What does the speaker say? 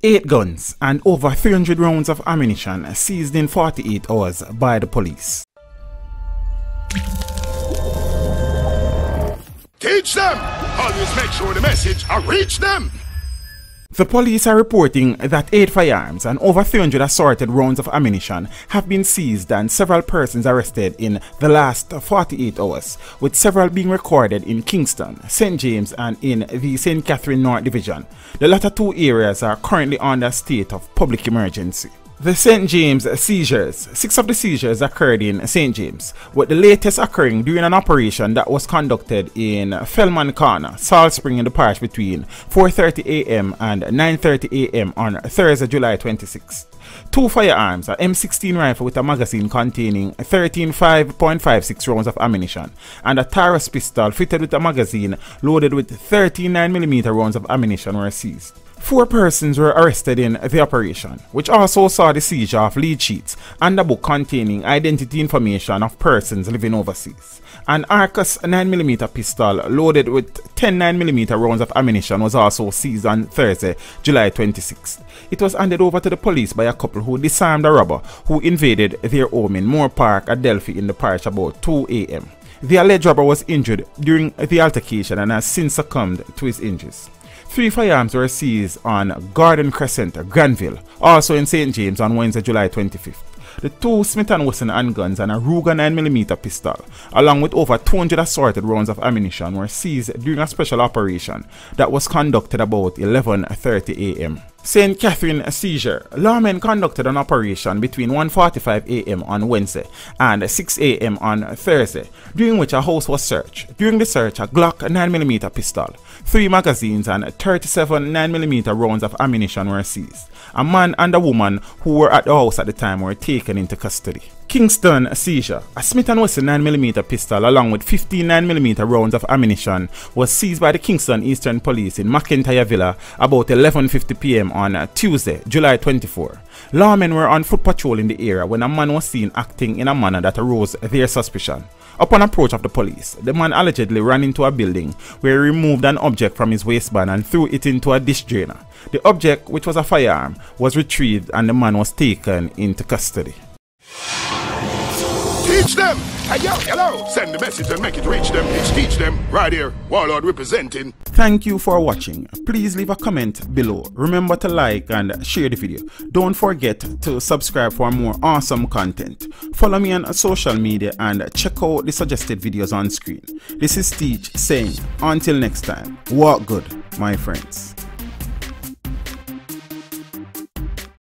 8 guns and over 300 rounds of ammunition seized in 48 hours by the police. Teach them! Always make sure the message reach them! The police are reporting that 8 firearms and over 300 assorted rounds of ammunition have been seized and several persons arrested in the last 48 hours, with several being recorded in Kingston, St. James and in the St. Catherine North Division. The latter two areas are currently under a state of public emergency. The St. James seizures. 6 of the seizures occurred in St. James, with the latest occurring during an operation that was conducted in Fellman Corner, Salt Spring in the parish between 4:30 a.m. and 9:30 a.m. on Thursday, July 26. 2 firearms, an M16 rifle with a magazine containing 13 5.56 rounds of ammunition, and a Taurus pistol fitted with a magazine loaded with 13 9mm rounds of ammunition were seized. 4 persons were arrested in the operation, which also saw the seizure of lead sheets and a book containing identity information of persons living overseas. An Arcus 9mm pistol loaded with 10 9mm rounds of ammunition was also seized on Thursday, July 26th. It was handed over to the police by a couple who disarmed a robber who invaded their home in Moore Park, Adelphi in the parish about 2 a.m. The alleged robber was injured during the altercation and has since succumbed to his injuries. 3 firearms were seized on Garden Crescent, Granville, also in St. James on Wednesday, July 25th. The 2 Smith & Wesson handguns and a Ruger 9mm pistol, along with over 200 assorted rounds of ammunition, were seized during a special operation that was conducted about 11:30 a.m. St. Catherine seizure. Lawmen conducted an operation between 1:45 a.m. on Wednesday and 6 a.m. on Thursday, during which a house was searched. During the search, a Glock 9mm pistol, 3 magazines and 37 9mm rounds of ammunition were seized. A man and a woman who were at the house at the time were taken into custody. Kingston seizure. A Smith & Wesson 9mm pistol along with 15 9mm rounds of ammunition was seized by the Kingston Eastern Police in McIntyre Villa about 11:50 p.m. on Tuesday, July 24. Lawmen were on foot patrol in the area when a man was seen acting in a manner that aroused their suspicion. Upon approach of the police, the man allegedly ran into a building where he removed an object from his waistband and threw it into a dish drainer. The object, which was a firearm, was retrieved and the man was taken into custody. Teach them! Hey, yo, hello! Send the message and make it reach them. It's teach them right here. Warlord representing. Thank you for watching. Please leave a comment below. Remember to like and share the video. Don't forget to subscribe for more awesome content. Follow me on social media and check out the suggested videos on screen. This is Teach saying, until next time, walk good, my friends.